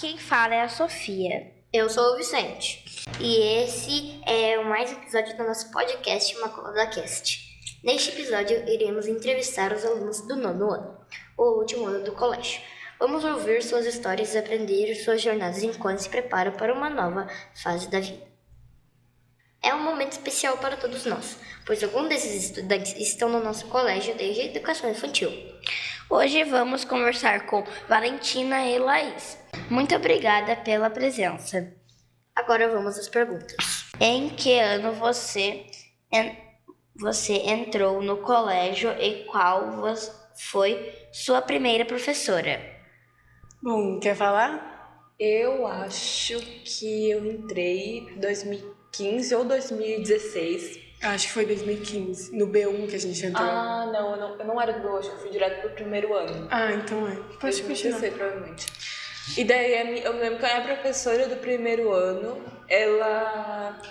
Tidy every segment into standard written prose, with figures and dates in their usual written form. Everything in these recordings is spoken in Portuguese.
quem fala é a Sofia. Eu sou o Vicente. E esse é mais um episódio do nosso podcast Imaculada Cast. Neste episódio, iremos entrevistar os alunos do 9º ano, o último ano do colégio. Vamos ouvir suas histórias e aprender suas jornadas enquanto se preparam para uma nova fase da vida. É um momento especial para todos nós, pois alguns desses estudantes estão no nosso colégio desde a educação infantil. Hoje vamos conversar com Valentina e Laís. Muito obrigada pela presença. Agora vamos às perguntas. Em que ano você entrou no colégio e qual foi sua primeira professora? Bom, quer falar? Eu acho que eu entrei em 2015 ou 2016. Acho que foi 2015, no B1 que a gente entrou. Não, eu não era do B1, acho que eu fui direto pro primeiro ano. Então é. Pode continuar. 2016, provavelmente. E daí eu lembro que a minha professora do primeiro ano, ela...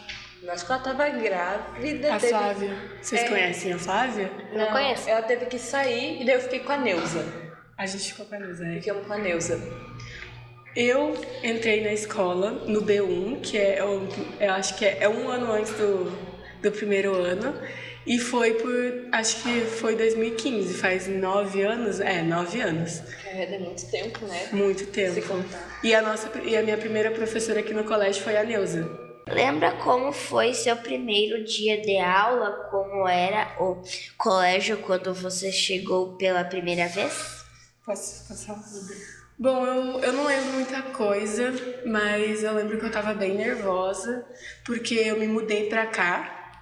Eu acho que ela tava grávida. Flávia. Vocês conhecem a Flávia? Não conheço. Ela teve que sair e daí eu fiquei com a Neuza. A gente ficou com a Neuza, Ficamos com a Neuza. Eu entrei na escola, no B1, que eu acho que é um ano antes do primeiro ano. E acho que foi 2015, faz 9 anos. 9 anos. É muito tempo, né? Muito tempo. Se contar. E a minha primeira professora aqui no colégio foi a Neuza. Lembra como foi seu primeiro dia de aula? Como era o colégio quando você chegou pela primeira vez? Posso falar? Bom, eu não lembro muita coisa, mas eu lembro que eu tava bem nervosa, porque eu me mudei pra cá,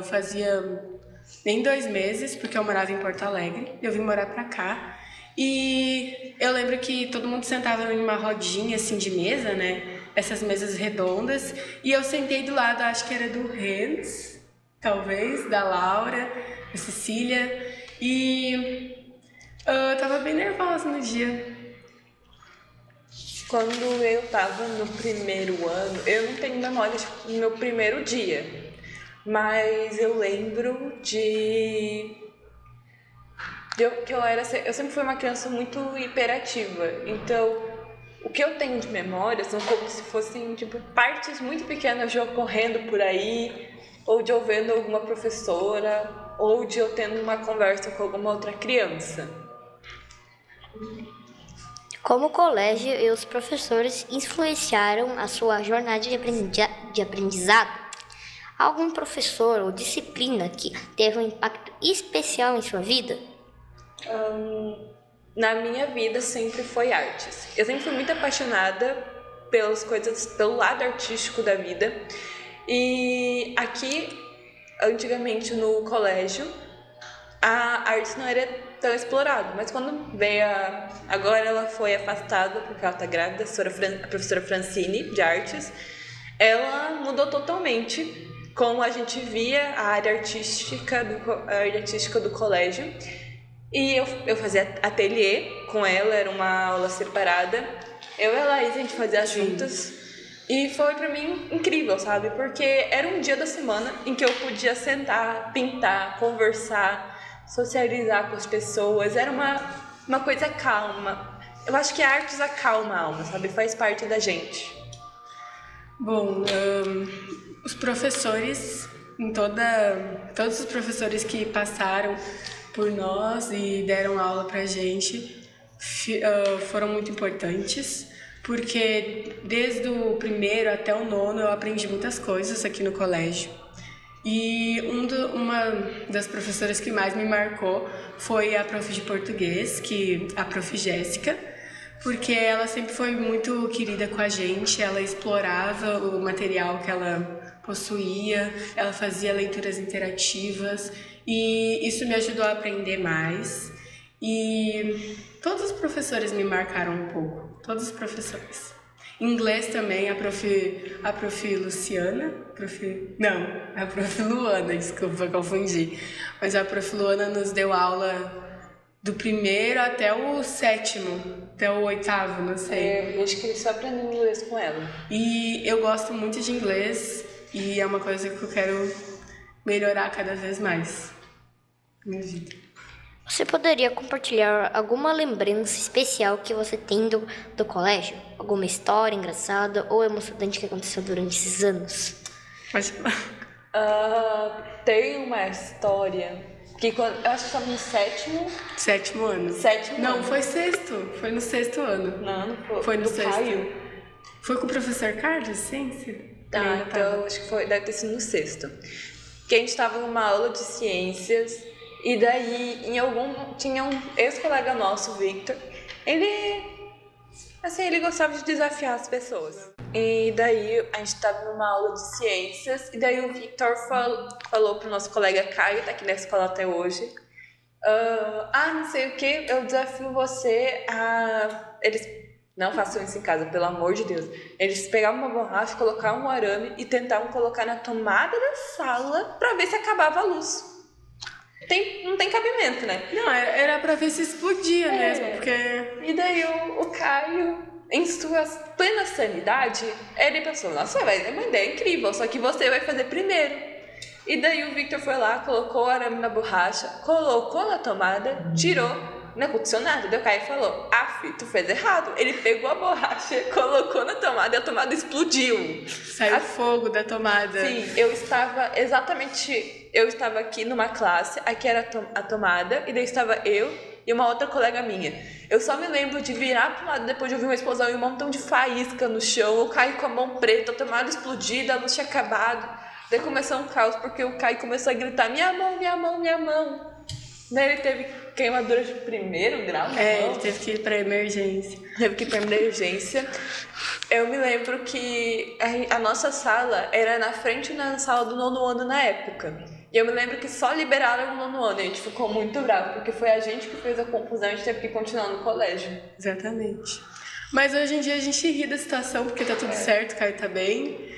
fazia nem 2 meses, porque eu morava em Porto Alegre, eu vim morar pra cá, e eu lembro que todo mundo sentava em uma rodinha, assim, de mesa, né, essas mesas redondas, e eu sentei do lado, acho que era do Hans, talvez, da Laura, da Cecília, e eu tava bem nervosa no dia. Quando eu tava no primeiro ano, eu não tenho memória do meu primeiro dia, mas eu lembro que eu sempre fui uma criança muito hiperativa, então o que eu tenho de memória são como se fossem partes muito pequenas de eu correndo por aí, ou de eu vendo alguma professora, ou de eu tendo uma conversa com alguma outra criança. Como o colégio e os professores influenciaram a sua jornada de aprendizado? Algum professor ou disciplina que teve um impacto especial em sua vida? Na minha vida sempre foi artes. Eu sempre fui muito apaixonada pelas coisas, pelo lado artístico da vida. E aqui, antigamente no colégio, a arte não era tão explorada, mas quando veio agora ela foi afastada porque ela está grávida, a professora Francine de artes, ela mudou totalmente como a gente via a área artística do colégio. E eu fazia ateliê com ela, era uma aula separada. Eu e a Laís, a gente fazia juntas. E foi pra mim incrível, sabe? Porque era um dia da semana em que eu podia sentar, pintar, conversar, socializar com as pessoas. Era uma coisa calma. Eu acho que a artes acalma a alma, sabe? Faz parte da gente. Bom, os professores, todos os professores que passaram por nós e deram aula pra gente foram muito importantes, porque desde o primeiro até o 9º eu aprendi muitas coisas aqui no colégio. E uma das professoras que mais me marcou foi a prof de português, a prof Jéssica, porque ela sempre foi muito querida com a gente, ela explorava o material que ela possuía, ela fazia leituras interativas e isso me ajudou a aprender mais. E todos os professores me marcaram um pouco, todos os professores. Inglês também, a prof Luciana, a prof Luana, desculpa, confundi. Mas a prof Luana nos deu aula do primeiro até o 7º, até o 8º, não sei. Eu acho que só aprendendo inglês com ela. E eu gosto muito de inglês e é uma coisa que eu quero melhorar cada vez mais na minha vida. Você poderia compartilhar alguma lembrança especial que você tem do colégio? Alguma história engraçada ou emocionante que aconteceu durante esses anos? Pode falar. Tem uma história que eu acho que estava no sétimo. Sétimo ano. Não, Ano. foi sexto. Foi no sexto ano. Não foi. Foi no do sexto. Caio. Foi com o professor Carlos, ciência? Então acho que deve ter sido no sexto. Que a gente estava numa aula de ciências e daí tinha um ex-colega nosso, o Victor. Ele gostava de desafiar as pessoas. E daí a gente estava numa aula de ciências e daí o Victor falou pro nosso colega Caio, tá aqui na escola até hoje. Não sei o que, eu desafio você a... Não façam isso em casa, pelo amor de Deus. Eles pegavam uma borracha, colocavam um arame e tentavam colocar na tomada da sala pra ver se acabava a luz. Não tem cabimento, né? Não, era pra ver se explodia mesmo, porque... E daí o Caio, em sua plena sanidade, ele pensou, nossa, é uma ideia incrível, só que você vai fazer primeiro. E daí o Victor foi lá, colocou o arame na borracha, colocou na tomada, tirou. Não aconteceu nada. Daí o Caio falou, tu fez errado. Ele pegou a borracha, colocou na tomada e a tomada explodiu. Saiu fogo da tomada. Sim, eu estava aqui numa classe, aqui era a tomada, e daí estava eu e uma outra colega minha. Eu só me lembro de virar pro lado depois de ouvir uma explosão e um montão de faísca no chão, o Caio com a mão preta, a tomada explodida, a luz tinha acabado. Daí começou um caos, porque o Caio começou a gritar, minha mão, minha mão, minha mão. Daí ele teve queimadura de primeiro grau. Ele teve que ir pra emergência. Eu me lembro que a nossa sala era na frente da sala do 9º ano na época. E eu me lembro que só liberaram o 9º ano. E a gente ficou muito bravo, porque foi a gente que fez a confusão e a gente teve que continuar no colégio. Exatamente. Mas hoje em dia a gente ri da situação, porque tá tudo certo, o Caio tá bem.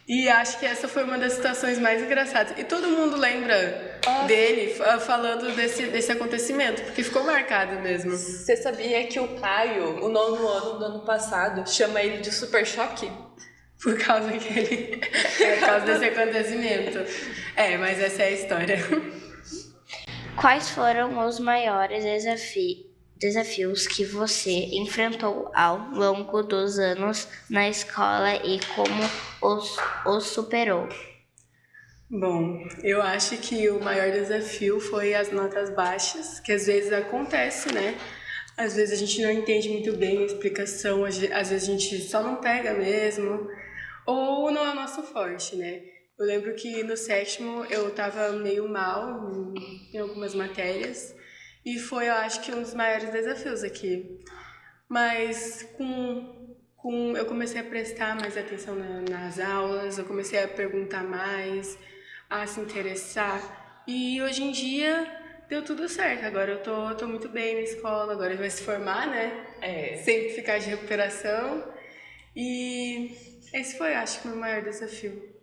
E acho que essa foi uma das situações mais engraçadas. E todo mundo lembra dele falando desse acontecimento, porque ficou marcado mesmo. Você sabia que o Caio, o 9º ano do ano passado, chama ele de Super Choque? Por causa desse acontecimento. Mas essa é a história. Quais foram os maiores desafios que você enfrentou ao longo dos anos na escola e como os superou? Bom, eu acho que o maior desafio foi as notas baixas, que às vezes acontece, né? Às vezes a gente não entende muito bem a explicação, às vezes a gente só não pega mesmo, ou não é o nosso forte, né? Eu lembro que no 7º eu tava meio mal em algumas matérias, e foi, eu acho que um dos maiores desafios aqui. Mas eu comecei a prestar mais atenção nas aulas, eu comecei a perguntar mais, a se interessar. E hoje em dia deu tudo certo. Agora eu tô muito bem na escola, agora ele vai se formar, né? Sempre ficar de recuperação. E esse foi, acho que, o meu maior desafio.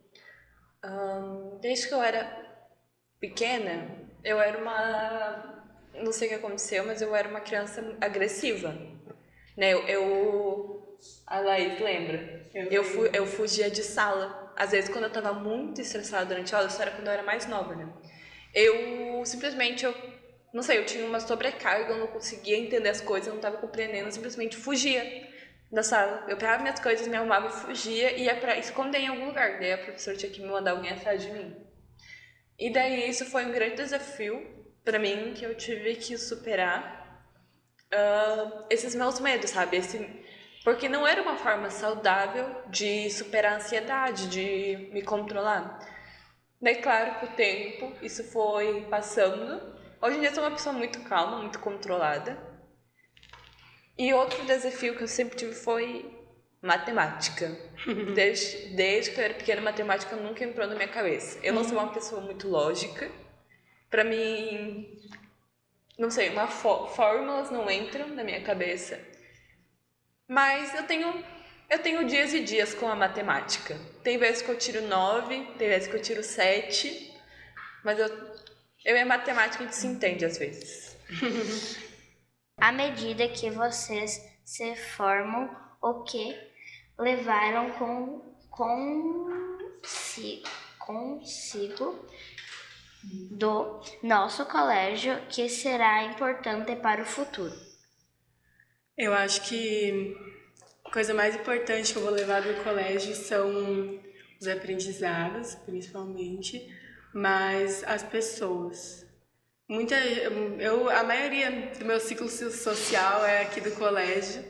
Desde que eu era pequena, eu era uma... Não sei o que aconteceu, mas eu era uma criança agressiva. Né? A Laís lembra? Eu fugia de sala. Às vezes, quando eu tava muito estressada durante a aula, isso era quando eu era mais nova, né? Eu tinha uma sobrecarga, eu não conseguia entender as coisas, eu não tava compreendendo, eu simplesmente fugia da sala. Eu pegava minhas coisas, me arrumava e fugia e ia pra esconder em algum lugar. Daí a professora tinha que me mandar alguém atrás de mim. E daí isso foi um grande desafio pra mim, que eu tive que superar esses meus medos, sabe? Porque não era uma forma saudável de superar a ansiedade, de me controlar. Daí, claro, com o tempo, isso foi passando. Hoje em dia eu sou uma pessoa muito calma, muito controlada. E outro desafio que eu sempre tive foi matemática. Desde que eu era pequena, matemática nunca entrou na minha cabeça. Eu não sou uma pessoa muito lógica. Pra mim, não sei, fórmulas não entram na minha cabeça. Mas eu tenho dias e dias com a matemática. Tem vezes que eu tiro 9, tem vezes que eu tiro 7. Mas eu e a matemática a gente se entende às vezes. À medida que vocês se formam, o que levaram consigo do nosso colégio que será importante para o futuro? Eu acho que a coisa mais importante que eu vou levar do colégio são os aprendizados, principalmente, mas as pessoas. A maioria do meu ciclo social é aqui do colégio.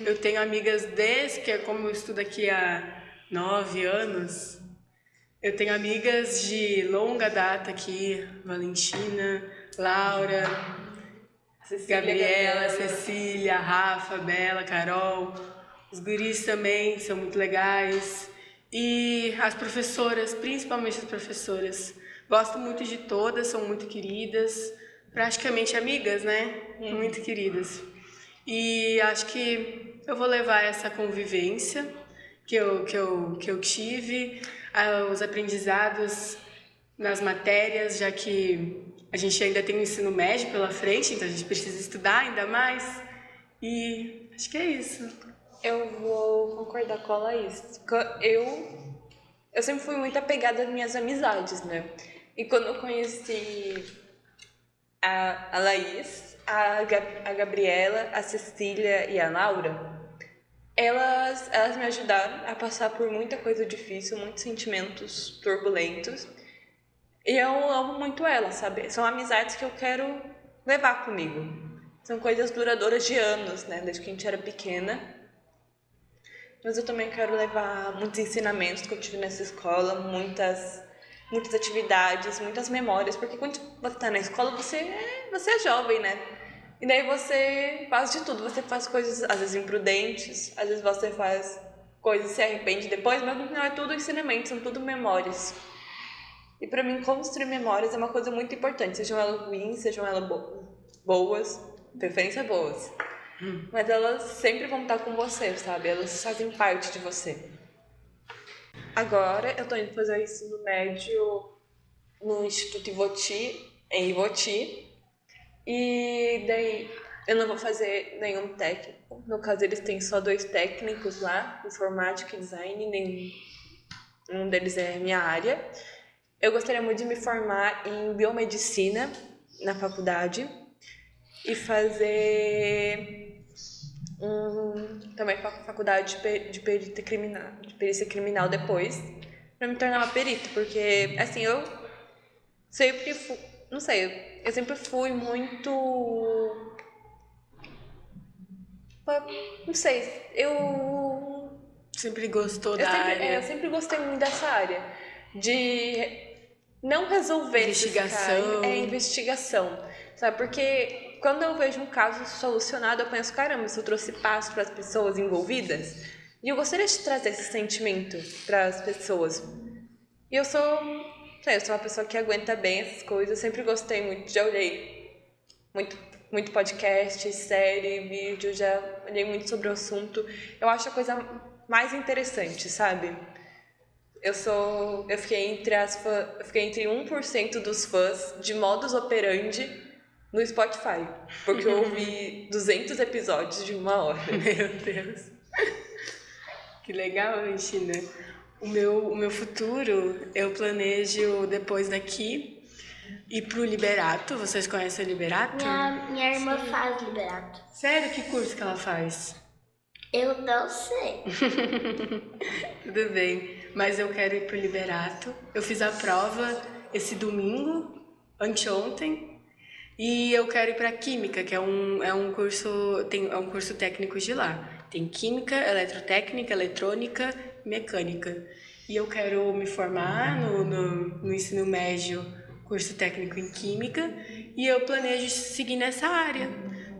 Eu tenho amigas desde que, como eu estudo aqui há 9 anos, eu tenho amigas de longa data aqui, Valentina, Laura, Gabriela, Cecília, Rafa, Bela, Carol. Os guris também são muito legais. E as professoras, principalmente as professoras. Gosto muito de todas, são muito queridas. Praticamente amigas, né? Muito queridas. E acho que eu vou levar essa convivência que eu tive, os aprendizados nas matérias, já que a gente ainda tem o ensino médio pela frente, então a gente precisa estudar ainda mais. E acho que é isso. Eu vou concordar com a Laís. Eu sempre fui muito apegada às minhas amizades, né? E quando eu conheci a Laís, a Gabriela, a Cecília e a Laura, elas me ajudaram a passar por muita coisa difícil, muitos sentimentos turbulentos. E eu amo muito elas, sabe? São amizades que eu quero levar comigo. São coisas duradouras de anos, né? Desde que a gente era pequena. Mas eu também quero levar muitos ensinamentos que eu tive nessa escola, muitas atividades, muitas memórias, porque quando você está na escola, você é jovem, né? E daí você faz de tudo, você faz coisas às vezes imprudentes, às vezes você faz coisas e se arrepende depois, mas no final é tudo ensinamento, são tudo memórias. E pra mim, construir memórias é uma coisa muito importante, sejam elas ruins, sejam elas boas, preferência boas. Mas elas sempre vão estar com você, sabe? Elas fazem parte de você. Agora eu tô indo fazer o ensino médio no Instituto em Ivoti. E daí eu não vou fazer nenhum técnico. No caso, eles têm só 2 técnicos lá, informática e design, nenhum deles é minha área. Eu gostaria muito de me formar em biomedicina na faculdade e fazer também faculdade de perícia criminal depois, para me tornar uma perita, porque assim, eu sempre eu sempre fui muito, não sei, Sempre gostou da área. Eu sempre gostei muito dessa área de não resolver investigação. Investigação, sabe? Porque quando eu vejo um caso solucionado, eu penso, caramba, isso trouxe paz para as pessoas envolvidas. E eu gostaria de trazer esse sentimento para as pessoas. E eu sou uma pessoa que aguenta bem essas coisas. Eu sempre gostei muito, já olhei muito podcast, série, vídeo, já olhei muito sobre o assunto. Eu acho a coisa mais interessante, sabe? Eu fiquei entre 1% dos fãs de Modus Operandi no Spotify, porque eu ouvi 200 episódios de 1 hora. Meu Deus. Que legal, Valentina. O meu futuro, eu planejo depois daqui ir pro Liberato. Vocês conhecem o Liberato? Minha irmã faz Liberato. Sério? Que curso que ela faz? Eu não sei. Tudo bem, mas eu quero ir pro Liberato. Eu fiz a prova esse domingo, anteontem, e eu quero ir para Química, que é um curso técnico de lá. Tem Química, Eletrotécnica, Eletrônica e Mecânica. E eu quero me formar no ensino médio, curso técnico em Química, e eu planejo seguir nessa área.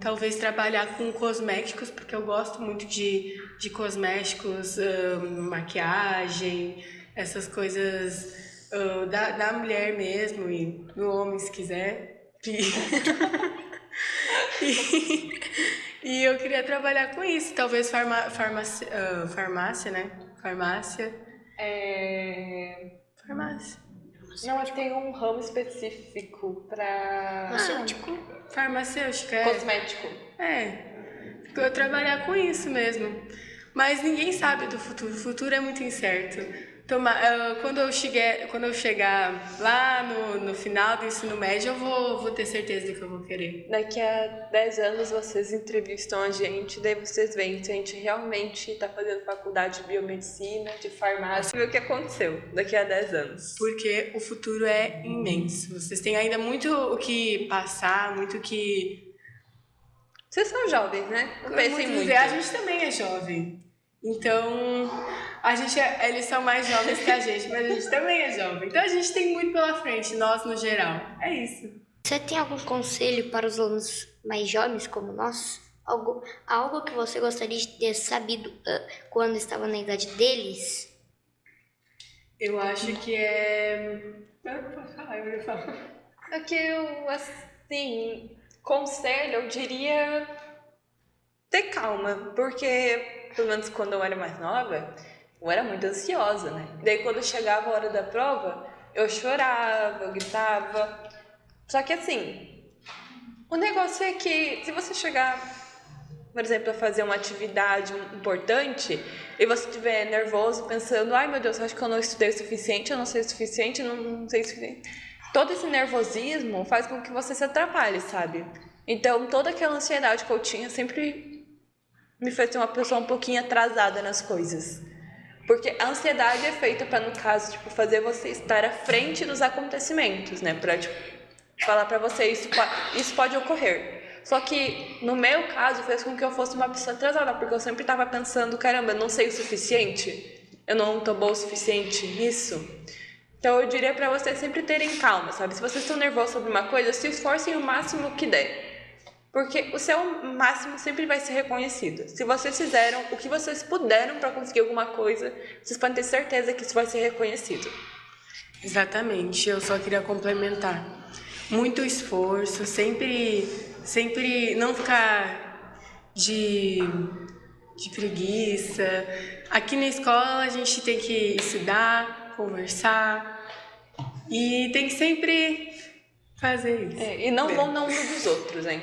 Talvez trabalhar com cosméticos, porque eu gosto muito de cosméticos, maquiagem, essas coisas da mulher mesmo e do homem, se quiser. E eu queria trabalhar com isso, talvez farmácia, né? Farmácia. Farmácia. Não, mas tem um ramo específico para... Farmacêutica, é. Cosmético. Eu vou trabalhar com isso mesmo. Mas ninguém sabe do futuro. O futuro é muito incerto. Quando eu chegar lá no final do ensino médio, eu vou ter certeza do que eu vou querer. Daqui a 10 anos vocês entrevistam a gente, daí vocês veem se a gente realmente está fazendo faculdade de biomedicina, de farmácia, ver o que aconteceu daqui a 10 anos. Porque o futuro é imenso. Vocês têm ainda muito o que passar, muito o que... Vocês são jovens, né? Não pensem muito. A gente também é jovem. Então, eles são mais jovens que a gente, mas a gente também é jovem. Então a gente tem muito pela frente, nós no geral. É isso. Você tem algum conselho para os alunos mais jovens como nós? Algo que você gostaria de ter sabido quando estava na idade deles? Eu acho que é... Eu ia falar. É que eu, assim, conselho, eu diria ter calma, porque, pelo menos quando eu era mais nova, eu era muito ansiosa, né? Daí quando chegava a hora da prova, eu chorava, eu gritava. Só que assim, o negócio é que se você chegar, por exemplo, a fazer uma atividade importante e você estiver nervoso, pensando, ai meu Deus, acho que eu não estudei o suficiente, eu não sei o suficiente, não sei o suficiente. Todo esse nervosismo faz com que você se atrapalhe, sabe? Então, toda aquela ansiedade que eu tinha sempre me fez ser uma pessoa um pouquinho atrasada nas coisas. Porque a ansiedade é feita para, no caso, tipo, fazer você estar à frente dos acontecimentos, né? Para, tipo, falar para você, isso pode ocorrer. Só que, no meu caso, fez com que eu fosse uma pessoa atrasada, porque eu sempre estava pensando, caramba, eu não sei o suficiente? Eu não tô boa o suficiente nisso? Então, eu diria para vocês sempre terem calma, sabe? Se vocês estão nervosos sobre uma coisa, se esforcem o máximo que der. Porque o seu máximo sempre vai ser reconhecido. Se vocês fizeram o que vocês puderam para conseguir alguma coisa, vocês podem ter certeza que isso vai ser reconhecido. Exatamente, eu só queria complementar. Muito esforço, sempre não ficar de preguiça. Aqui na escola a gente tem que estudar, conversar e tem que sempre fazer isso. E não vão na onda dos outros, hein?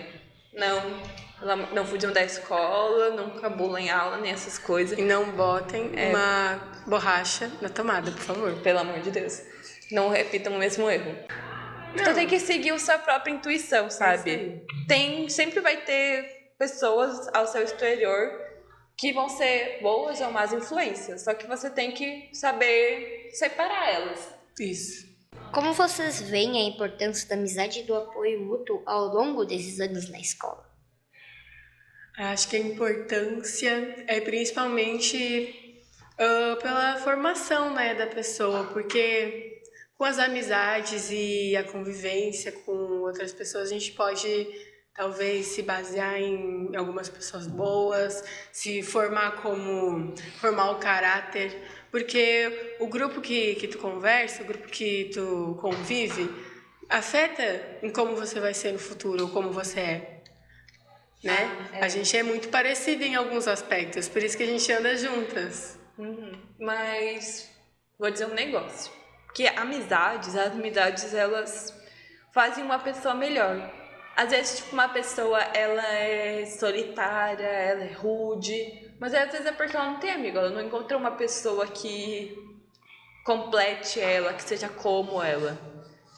Não fujam da escola, não cabulem aula, nem essas coisas. E não botem uma borracha na tomada, por favor. Pelo amor de Deus. Não repitam o mesmo erro. Então tem que seguir a sua própria intuição, sabe? Sempre vai ter pessoas ao seu exterior que vão ser boas ou más influências. Só que você tem que saber separar elas. Isso. Como vocês veem a importância da amizade e do apoio mútuo ao longo desses anos na escola? Acho que a importância é principalmente pela formação, né, da pessoa, porque com as amizades e a convivência com outras pessoas, a gente pode talvez se basear em algumas pessoas boas, se formar formar o caráter, porque o grupo que tu conversa, o grupo que tu convive, afeta em como você vai ser no futuro, ou como você é, né? A gente é muito parecida em alguns aspectos, por isso que a gente anda juntas. Mas vou dizer um negócio, que as amizades, elas fazem uma pessoa melhor. Às vezes, tipo, uma pessoa, ela é solitária, ela é rude, mas às vezes é porque ela não tem amigo, ela não encontrou uma pessoa que complete ela, que seja como ela.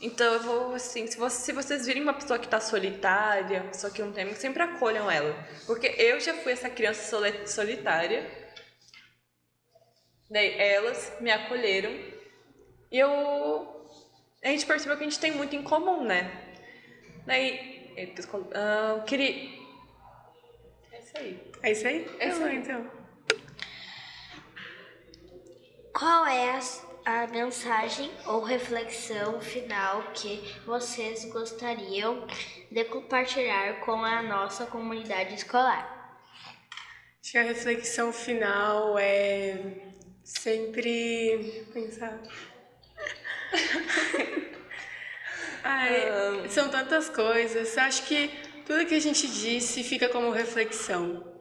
Então, eu vou, assim, se vocês virem uma pessoa que tá solitária, uma pessoa que não tem amigo, sempre acolham ela. Porque eu já fui essa criança solitária, daí elas me acolheram, e a gente percebeu que a gente tem muito em comum, né? Daí, queria... É isso aí. É isso aí? É isso aí, então. Qual é a mensagem ou reflexão final que vocês gostariam de compartilhar com a nossa comunidade escolar? Acho que a reflexão final é sempre pensar... São tantas coisas. Acho que tudo que a gente disse fica como reflexão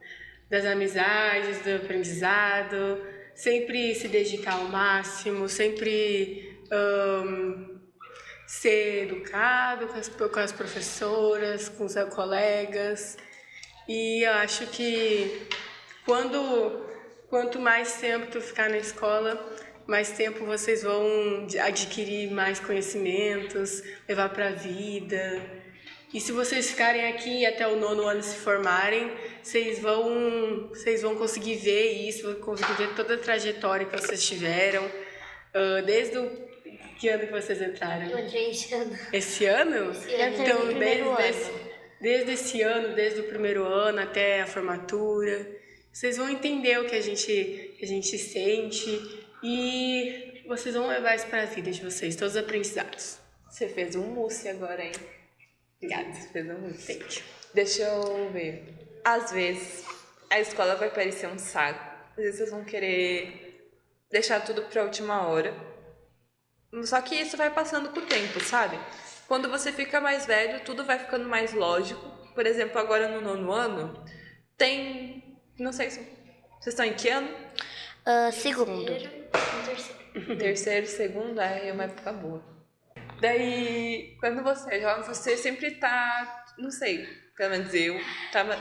das amizades, do aprendizado, sempre se dedicar ao máximo, sempre ser educado com as professoras, com os colegas. E eu acho que quanto mais tempo tu ficar na escola, mais tempo vocês vão adquirir mais conhecimentos, levar para a vida. E se vocês ficarem aqui até o 9º ano se formarem, vocês vão conseguir ver isso, vão conseguir ver toda a trajetória que vocês tiveram, desde que ano que vocês entraram? Eu entrei esse ano. Esse ano? Eu entrei Então, no primeiro desde esse ano, desde o primeiro ano até a formatura, vocês vão entender o que a gente sente e vocês vão levar isso para a vida de vocês, todos os aprendizados. Você fez um mousse agora, hein? Obrigada. Você fez um mousse. Thank you. Deixa eu ver. Às vezes, a escola vai parecer um saco. Às vezes vocês vão querer deixar tudo para a última hora. Só que isso vai passando com o tempo, sabe? Quando você fica mais velho, tudo vai ficando mais lógico. Por exemplo, agora no 9º ano, tem... Não sei se... Vocês estão em que ano? Segundo. Terceiro, segundo, é uma época boa. Daí, quando você é jovem, você sempre tá... Não sei, pelo menos eu tava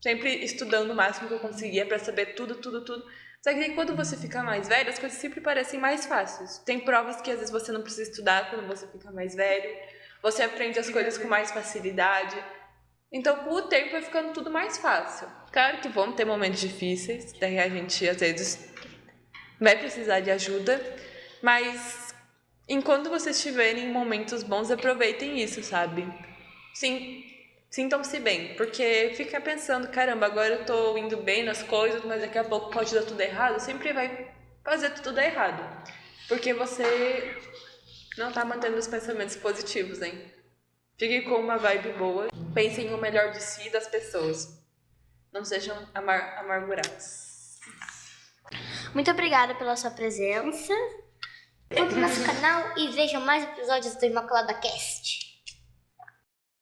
sempre estudando o máximo que eu conseguia pra saber tudo. Só que aí, quando você fica mais velho, as coisas sempre parecem mais fáceis. Tem provas que às vezes você não precisa estudar quando você fica mais velho. Você aprende as coisas com mais facilidade. Então, com o tempo, vai ficando tudo mais fácil. Claro que vão ter momentos difíceis, daí a gente, às vezes, vai precisar de ajuda, mas enquanto vocês estiverem em momentos bons, aproveitem isso, sabe? Sim, sintam-se bem, porque fica pensando, caramba, agora eu tô indo bem nas coisas, mas daqui a pouco pode dar tudo errado, sempre vai fazer tudo dar errado, porque você não tá mantendo os pensamentos positivos, hein? Fique com uma vibe boa, pensem no melhor de si e das pessoas. Não sejam amargurados. Muito obrigada pela sua presença. Curta o nosso canal e vejam mais episódios do Imaculada Cast.